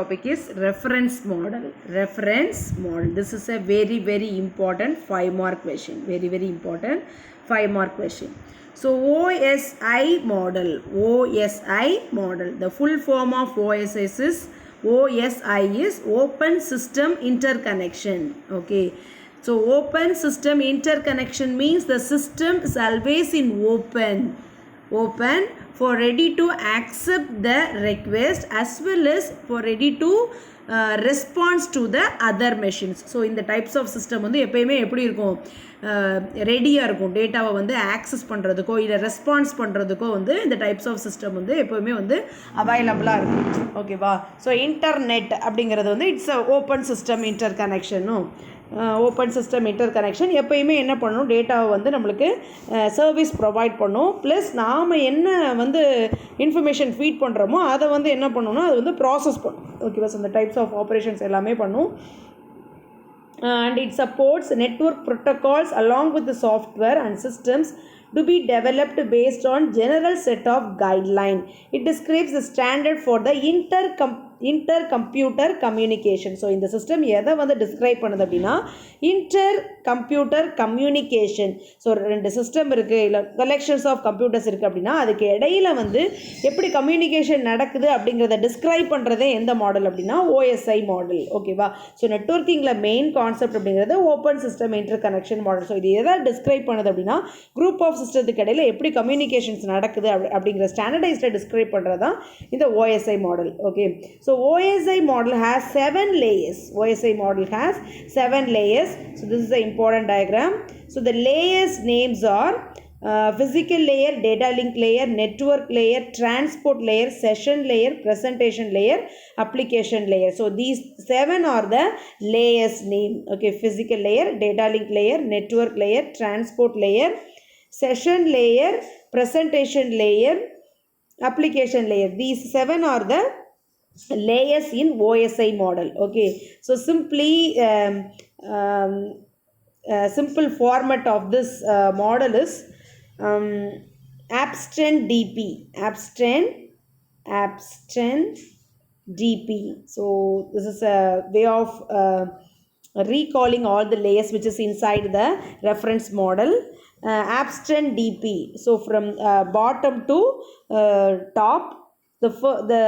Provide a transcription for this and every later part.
Topic is reference model. Reference model. This is a very important 5-mark question. Very important 5-mark question. So OSI model. OSI model. The full form of OSI is Open System Interconnection. Okay. So open system interconnection means the system is always in open for ready to accept the request as well as for ready to response to the other machines. So in the types of system வந்து எப்பயுமே எப்படி இருக்கும், ரெடியாக இருக்கும் டேட்டாவை வந்து access பண்ணுறதுக்கோ இல்லை ரெஸ்பான்ஸ் பண்ணுறதுக்கோ வந்து இந்த டைப்ஸ் ஆஃப் சிஸ்டம் வந்து எப்போவுமே வந்து அவைலபிளாக இருக்கும். ஓகேவா? ஸோ இன்டர்நெட் அப்படிங்கிறது வந்து it's a open system inter கனெக்ஷனும். ஓப்பன் சிஸ்டம் இன்டர் கனெக்ஷன் எப்போயுமே என்ன பண்ணணும், டேட்டாவை வந்து நம்மளுக்கு சர்வீஸ் ப்ரொவைட் பண்ணும். ப்ளஸ் நாம் என்ன வந்து இன்ஃபர்மேஷன் ஃபீட் பண்ணுறோமோ அதை வந்து என்ன பண்ணணும்னா அது வந்து ப்ராசஸ் பண்ணும். ஓகேவா? ஸோ இந்த டைப்ஸ் ஆஃப் ஆப்ரேஷன்ஸ் எல்லாமே பண்ணும். And it supports network protocols along with the software and systems to be developed based on general set of guideline. It describes the standard for the intercomputer communication. So இந்த system எதை வந்து describe பண்ணுது அப்படின்னா inter computer communication. So ரெண்டு system இருக்குது இல்லை collections of computers இருக்குது அப்படின்னா அதுக்கு இடையில வந்து எப்படி கம்யூனிகேஷன் நடக்குது அப்படிங்கிறத டிஸ்கிரைப் பண்ணுறதே எந்த மாடல் அப்படின்னா ஓஎஸ்ஐ மாடல். ஓகேவா? ஸோ நெட்வொர்க்கிங்கில் மெயின் கான்செப்ட் அப்படிங்கிறது open system inter connection model. So இது எதை டிஸ்கிரைப் பண்ணுது அப்படின்னா குரூப் ஆஃப் சிஸ்டத்துக்கு இடையில எப்படி கம்யூனிகேஷன்ஸ் நடக்குது அப்படிங்கிற ஸ்டாண்டர்டைஸ்டை டிஸ்கிரைப் பண்ணுறது தான் இந்த OSI model. Okay. So OSI model has 7 layers. OSI model has 7 layers. So this is the important diagram. So the layers names are physical layer, data link layer, network layer, transport layer, session layer, presentation layer, application layer. So these 7 are the layers name. Okay, physical layer, data link layer, network layer, transport layer, session layer, presentation layer, application layer. These 7 are the layers in OSI model. Okay, so simple format of this model is abstract DP. So this is a way of recalling all the layers which is inside the reference model. Abstract DP. So from bottom to top, the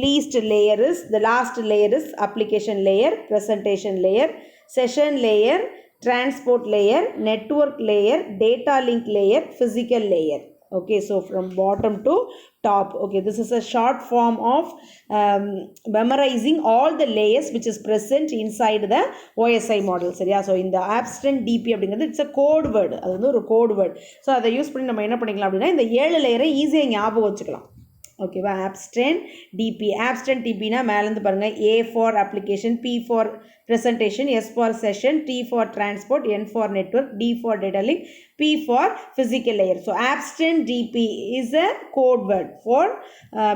least layer is, the last layer is application layer, presentation layer, session layer, transport layer, network layer, data link layer, physical layer. Okay, so from bottom to top. Okay, this is a short form of memorizing all the layers which is present inside the OSI model. சரியா? So இந்த abstract DP அப்படிங்கிறது it's a code word. அது வந்து ஒரு code word. So அதை use பண்ணி நம்ம என்ன பண்ணிக்கலாம் அப்படின்னா இந்த 7 லேயரை ஈஸியாக ஞாபகம் வச்சுக்கலாம். ஓகேவா? abstract DP. abstract DPனா மேலேருந்து பாருங்கள், A for application, P for presentation, S for session, T for transport, N for network, D for data link, P for physical layer. So abstract DP is a code word for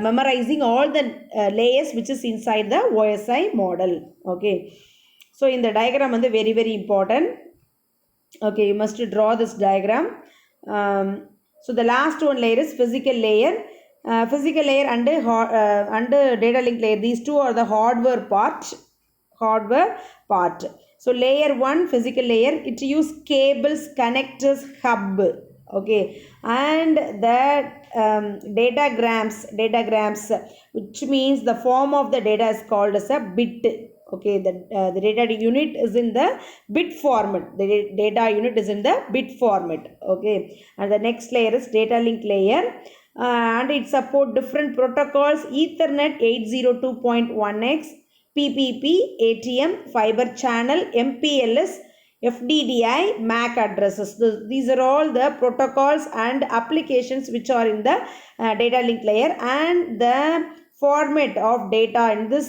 memorizing all the layers which is inside the OSI model. Okay, so in the diagram வந்து very important. Okay, you must draw this diagram. So the last one layer is physical layer. Physical layer and data link layer, these two are the hardware part. So layer 1, physical layer, it use cables, connectors, hub. Okay, and the datagrams, which means the form of the data is called as a bit. Okay, the data unit is in the bit format. The data unit is in the bit format. Okay, and the next layer is data link layer. And it support different protocols: Ethernet 802.1x, PPP, ATM, fiber channel, MPLS, FDDI, MAC addresses. These are all the protocols and applications which are in the data link layer, and the format of data in this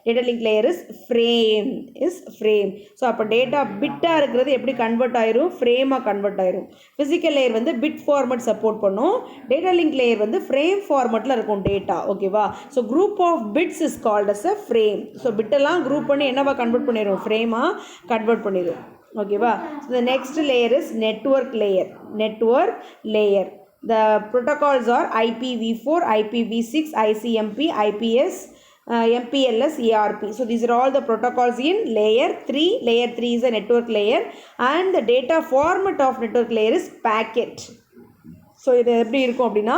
data link layer is frame. So அப்போ data பிட்டாக இருக்கிறது எப்படி convert ஆயிரும், ஃப்ரேமாக convert ஆயிரும். Physical layer வந்து bit format support பண்ணும். Data link layer வந்து ஃப்ரேம் ஃபார்மேட்டில் இருக்கும் டேட்டா. ஓகேவா? So group of bits is called as a frame. So பிட்டெல்லாம் குரூப் பண்ணி என்னவா கன்வெர்ட் பண்ணிடும், ஃப்ரேமாக கன்வெர்ட் பண்ணிடும். ஓகேவா? So the next layer is network layer. The protocols are IPv4, IPv6, ICMP, IPS, MPLS, ARP. So these are all the protocols in layer 3. Layer 3 is a network layer and the data format of network layer is packet. So இது எப்படி இருக்கும் அப்படின்னா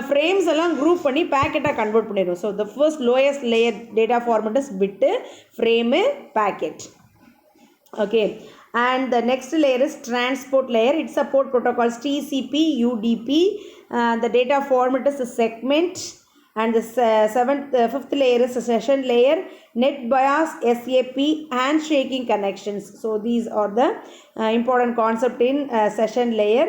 frames எல்லாம் group பண்ணி பேக்கெட்டாக convert பண்ணிடும். So the first lowest layer data format is bit, frame, packet. Okay, and the next layer is transport layer. It support protocols TCP, UDP. The data format is a segment. And the fifth layer is a session layer, net bias, SAP, handshaking connections. So these are the important concept in session layer.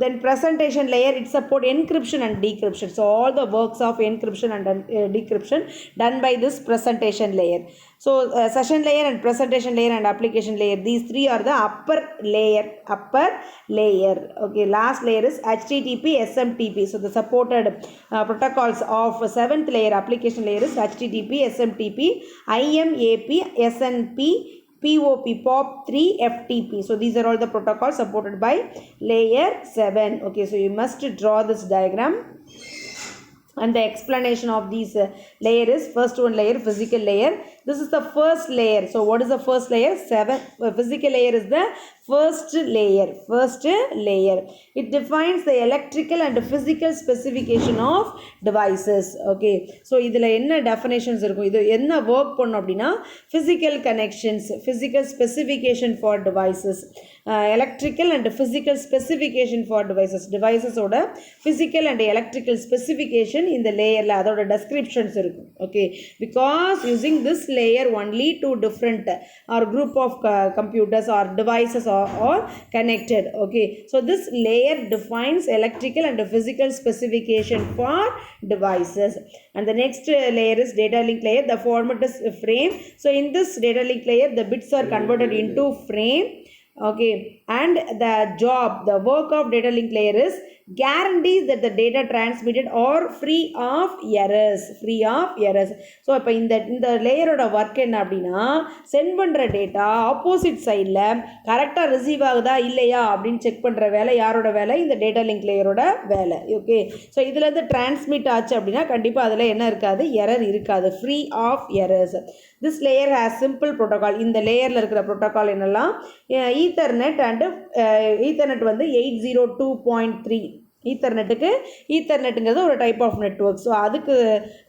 Then presentation layer, it support encryption and decryption. So all the works of encryption and decryption done by this presentation layer. So session layer and presentation layer and application layer, these three are the upper layer. Okay, last layer is HTTP, SMTP. So the supported protocols of 7th layer application layer is HTTP, SMTP, IMAP, SNP, POP, POP3, FTP. So these are all the protocols supported by layer 7. Okay, so you must draw this diagram. And the explanation of these layer is, first one layer, physical layer. This is the first layer. So what is the first layer? Physical layer is the first layer. It defines the electrical and physical specification of devices. Okay, so இதில் என்ன definitions இருக்கும், இது என்ன work பண்ணும் அப்படின்னா physical connections, physical specification for devices, electrical and physical specification for devices ஓட physical and electrical specification இந்த layerல அதோட descriptions இருக்கும். Okay, because using this layer only two different or group of computers or devices are connected. Okay, so this layer defines electrical and physical specification for devices. And the next layer is data link layer. The format is frame. So in this data link layer, the bits are converted into frame. Okay, and the work of data link layer is guarantees that the data transmitted are free of errors. So இப்போ இந்த லேயரோட work என்ன அப்படின்னா, send பண்ணுற data opposite சைடில் கரெக்டாக receive ஆகுதா இல்லையா அப்படின்னு செக் பண்ணுற வேலை யாரோட வேலை? இந்த டேட்டா லிங்க் லேயரோட வேலை. ஓகே, ஸோ இதுலேருந்து டிரான்ஸ்மிட் ஆச்சு அப்படின்னா கண்டிப்பாக அதில் என்ன இருக்காது? எரர் இருக்காது, free of errors. This layer has simple protocol. இந்த லேயரில் இருக்கிற ப்ரோட்டோகால் என்னெல்லாம்? ஈத்தர்நெட் அண்டு ஈத்தர்நெட் வந்து 802.3. ஈத்தர்நெட்டுங்கிறது ஒரு டைப் ஆஃப் நெட்வொர்க். ஸோ அதுக்கு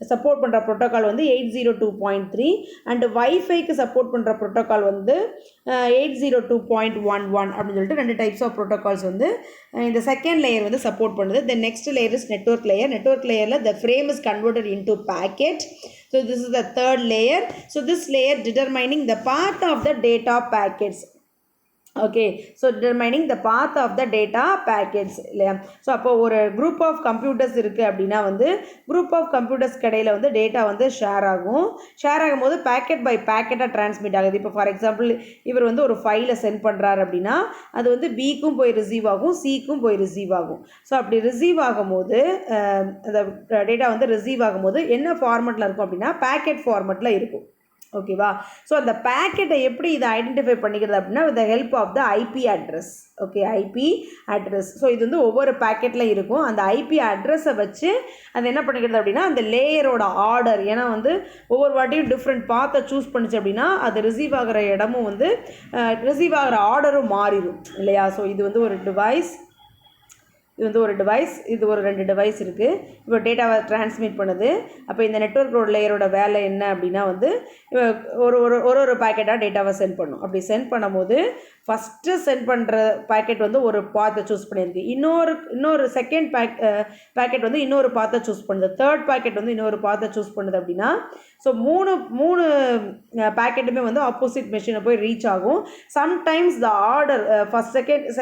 சப்போர்ட் பண்ணுற ப்ரோட்டோக்கால் வந்து 802.3 அண்டு வைஃபைக்கு சப்போர்ட் பண்ணுற ப்ரோட்டோக்கால் வந்து 802.11 அப்படின்னு சொல்லிட்டு 2 டைப்ஸ் ஆஃப் ப்ரோட்டோகால்ஸ் வந்து இந்த செகண்ட் லேயர் வந்து சப்போர்ட் பண்ணுது. Then next layer is network layer. Network லேயரில் the frame is converted into packet. So this is the third layer. So this layer determining the path of the data packets. Okay, so determining the path of the data packets இல்லையா? So அப்போ ஒரு group of computers இருக்குது அப்படின்னா வந்து group of computers கடையில் வந்து data வந்து share ஆகும்போது பேக்கெட் பை பேக்கெட்டாக டிரான்ஸ்மிட் ஆகுது. இப்போ ஃபார் எக்ஸாம்பிள் இவர் வந்து ஒரு ஃபைலை சென்ட் பண்ணுறாரு அப்படின்னா அது வந்து பிக்கும் போய் ரிசீவ் ஆகும், சிக்கும் போய் ரிசீவ் ஆகும். ஸோ அப்படி ரிசீவ் ஆகும்போது அந்த டேட்டா வந்து ரிசீவ் ஆகும்போது என்ன ஃபார்மெட்டில் இருக்கும் அப்படின்னா பேக்கெட் ஃபார்மெட்டில் இருக்கும். ஓகேவா? ஸோ அந்த பேக்கெட்டை எப்படி இதை ஐடென்டிஃபை பண்ணிக்கிறது அப்படின்னா with the help of the IP address. Okay, IP address. So இது வந்து ஒவ்வொரு பேக்கெட்டில் இருக்கும். அந்த ஐபி அட்ரஸை வச்சு அது என்ன பண்ணிக்கிறது அப்படின்னா அந்த லேயரோட ஆர்டர், ஏன்னா வந்து ஒவ்வொரு வாட்டியும் டிஃப்ரெண்ட் பாத்தை சூஸ் பண்ணிச்சு அப்படின்னா அது ரிசீவ் ஆகிற இடமும் வந்து ரிசீவ் ஆகிற ஆர்டரும் மாறிடும் இல்லையா? ஸோ இது வந்து ஒரு டிவைஸ், இது ஒரு 2 டிவைஸ் இருக்குது. இப்போ டேட்டாவை டிரான்ஸ்மிட் பண்ணுது. அப்போ இந்த நெட்வொர்க் லேயரோட வேலை என்ன அப்படின்னா வந்து ஒரு பேக்கெட்டாக டேட்டாவை சென்ட் பண்ணும். அப்படி சென்ட் பண்ணும்போது ஃபஸ்ட்டு சென்ட் பண்ணுற பேக்கெட் வந்து ஒரு பாத்தை சூஸ் பண்ணியிருக்கு. இன்னொரு செகண்ட் பேக்கெட் வந்து இன்னொரு பாத்தை சூஸ் பண்ணுது. தேர்ட் பேக்கெட் வந்து இன்னொரு பாத்தை சூஸ் பண்ணுது அப்படின்னா ஸோ மூணு பேக்கெட்டுமே வந்து ஆப்போசிட் மெஷினை போய் ரீச் ஆகும். Sometimes the order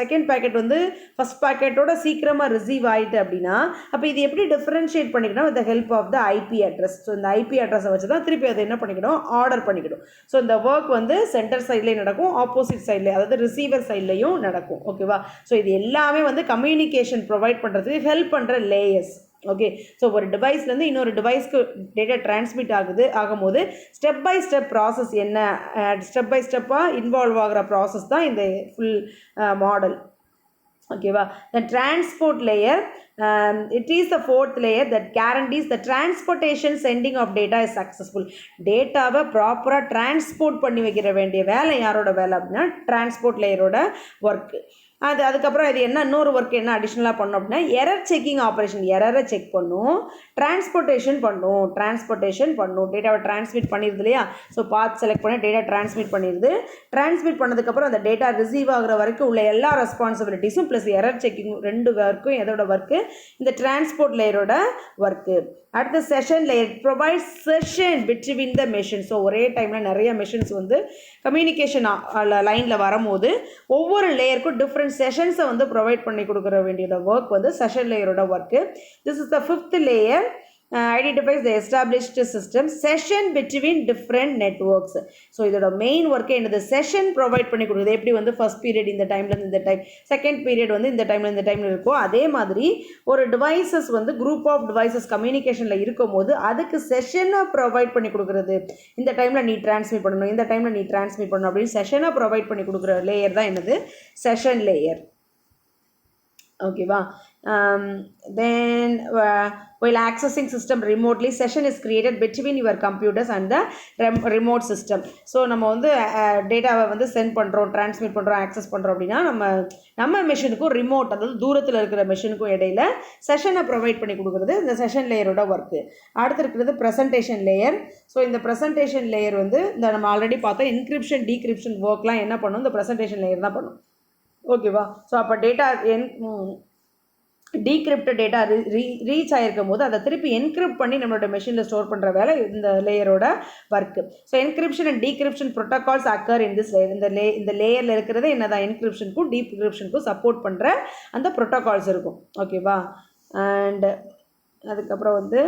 second packet வந்து ஃபஸ்ட் பேக்கெட்டோட சீக்கிரமாக ரிசீவ் ஆகிட்டு அப்படின்னா அப்போ இது எப்படி டிஃப்ரென்ஷியேட் பண்ணிக்கணும் with the help of the IP address. So இந்த ஐபி அட்ரஸை வச்சு தான் திருப்பி அதை என்ன பண்ணிக்கணும்? ஆர்டர் பண்ணிக்கணும். ஸோ இந்த ஒர்க் வந்து சென்டர் சைட்லேயும் நடக்கும், ஆப்போசிட் சைட்லேயும், அதாவது ரிசீவர் சைட்லேயும் நடக்கும். ஓகேவா? ஸோ இது எல்லாமே வந்து கம்யூனிகேஷன் ப்ரொவைட் பண்ணுறதுக்கு ஹெல்ப் பண்ணுற லேயர்ஸ். ஓகே, ஸோ ஒரு டிவைஸ்லேருந்து இன்னொரு டிவைஸ்க்கு டேட்டா டிரான்ஸ்மிட் ஆகும்போது ஸ்டெப் பை ஸ்டெப் ப்ராசஸ் என்ன, ஸ்டெப் பை ஸ்டெப்பாக இன்வால்வ் ஆகிற ப்ராசஸ் தான் இந்த full model. Okay, the transport layer, it is the fourth layer that guarantees the transportation sending of data is successful. டேட்டாவை ப்ராப்பராக டிரான்ஸ்போர்ட் பண்ணி வைக்கிற வேண்டிய வேலை யாரோட வேலை அப்படின்னா டிரான்ஸ்போர்ட் லேயரோட ஒர்க்கு. அதுக்கப்புறம் இது என்ன இன்னொரு ஒர்க் என்ன அடிஷ்னலாக பண்ணோம் அப்படின்னா எரர் செக்கிங் ஆப்ரேஷன், எரரை செக் பண்ணும், டிரான்ஸ்போர்ட்டேஷன் பண்ணும், டேட்டாவை டிரான்ஸ்மிட் பண்ணிடுது இல்லையா. ஸோ பாத் செலக்ட் பண்ணி டேட்டா டிரான்ஸ்மிட் பண்ணிடுது. டிரான்ஸ்மிட் பண்ணதுக்கப்புறம் அந்த டேட்டா ரிசீவ் ஆகிற வரைக்கும் உள்ள எல்லா ரெஸ்பான்சிபிலிட்டிஸும் ப்ளஸ் எரர் செக்கிங் ரெண்டு ஒர்க்கும் எதோட ஒர்க்கு, இந்த டிரான்ஸ்போர்ட் லேயரோட ஒர்க்கு. அடுத்த session layer provide session between the machine. So ஒரே டைமில் நிறைய மெஷின்ஸ் வந்து கம்யூனிகேஷன் லைனில் வரும்போது ஒவ்வொரு லேயருக்கும் டிஃப்ரெண்ட் செஷன்ஸை வந்து ப்ரொவைட் பண்ணி கொடுக்குற வேண்டிய ஒர்க் வந்து செஷன் லேயரோட work. This is the fifth layer. Identifies the established system session between different networks. So இதோட மெயின் ஒர்க்கே என்னது, செஷன் ப்ரொவைட் பண்ணி கொடுக்குது. எப்படி வந்து ஃபர்ஸ்ட் பீரியட் இந்த டைம்லேருந்து இந்த டைம், செகண்ட் பீரியட் வந்து இந்த டைமில் இந்த டைமில் இருக்கும், அதே மாதிரி ஒரு டிவைசஸ் வந்து குரூப் ஆஃப் டிவைசஸ் கம்யூனிகேஷனில் இருக்கும் போது அதுக்கு செஷனை ப்ரொவைட் பண்ணி கொடுக்குறது. இந்த டைமில் நீ டிரான்ஸ்மிட் பண்ணணும், இந்த டைமில் நீ டிரான்ஸ்மிட் பண்ணணும் அப்படின்னு செஷனை ப்ரொவைட் பண்ணி கொடுக்குற லேயர் தான் என்னது, செஷன் லேயர். ஓகேவா. Then while accessing system remotely, session is created between your computers and the remote system. So நம்ம வந்து டேட்டாவை வந்து சென்ட் பண்ணுறோம், டிரான்ஸ்மிட் பண்ணுறோம், ஆக்சஸ் பண்ணுறோம் அப்படின்னா நம்ம மெஷினுக்கும் ரிமோட், அதாவது தூரத்தில் இருக்கிற மெஷினுக்கும் இடையில செஷனை ப்ரொவைட் பண்ணி கொடுக்குறது இந்த செஷன் லேயரோட ஒர்க்கு. அடுத்து இருக்கிறது ப்ரெசன்டேஷன் லேயர். ஸோ இந்த ப்ரெசன்டேஷன் லேயர் வந்து இந்த நம்ம ஆல்ரெடி பார்த்தோம் இன்கிரிப்ஷன் டீக்ரிப்ஷன் ஒர்க்லாம் என்ன பண்ணும், இந்த ப்ரெசன்டேஷன் லேயர் தான் பண்ணும். ஓகேவா. ஸோ அப்போ டேட்டா டீக்ரிப்ட் டேட்டா ரீச் ஆகிருக்கும் போது அதை திருப்பி என்கிரிப்ட் பண்ணி நம்மளோட மெஷினில் ஸ்டோர் பண்ணுற வேலை இந்த லேயரோட work. So encryption and decryption protocols occur in this layer. இந்த லேயரில் இருக்கிறது என்னதான், என்கிரிப்ஷனுக்கும் டீக்ரிப்ஷனுக்கும் சப்போர்ட் பண்ணுற அந்த ப்ரோட்டோகால்ஸ் இருக்கும். ஓகேவா. அண்ட் அதுக்கப்புறம் வந்து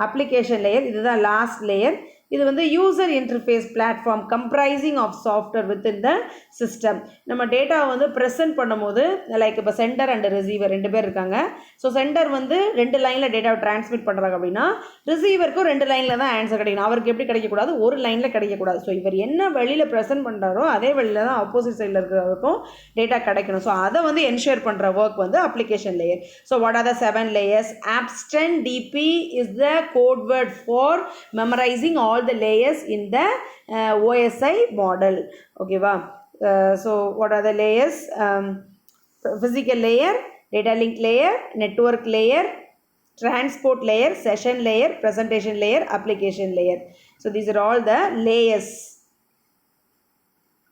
அப்ளிகேஷன் லேயர், இதுதான் லாஸ்ட் லேயர். இது வந்து user interface platform comprising of software within the system. நம்ம டேட்டாவை வந்து ப்ரெசென்ட் பண்ணும்போது லைக் இப்போ சென்டர் அண்ட் ரிசீவர் ரெண்டு பேர் இருக்காங்க. ஸோ சென்டர் வந்து 2 லைனில் டேட்டாவை டிரான்ஸ்மிட் பண்ணுறாங்க அப்படின்னா ரிசீவருக்கும் 2 லைனில் தான் ஆன்சர் கிடைக்கணும். அவருக்கு எப்படி கிடைக்கக்கூடாது, ஒரு லைனில் கிடைக்கக்கூடாது. ஸோ இவர் என்ன வழியில் ப்ரெசென்ட் பண்ணுறாரோ அதே வழியில் தான் ஆப்போசிட் சைடில் இருக்கிறவருக்கும் டேட்டா கிடைக்கணும். ஸோ அதை வந்து என்ஷூர் பண்ணுற ஒர்க் வந்து application layer. So what are the 7 layers? Abstract DP is the code word for memorizing all the layers in the OSI model. Okay va. So what are the layers? Physical layer, data link layer, network layer, transport layer, session layer, presentation layer, application layer. So these are all the layers.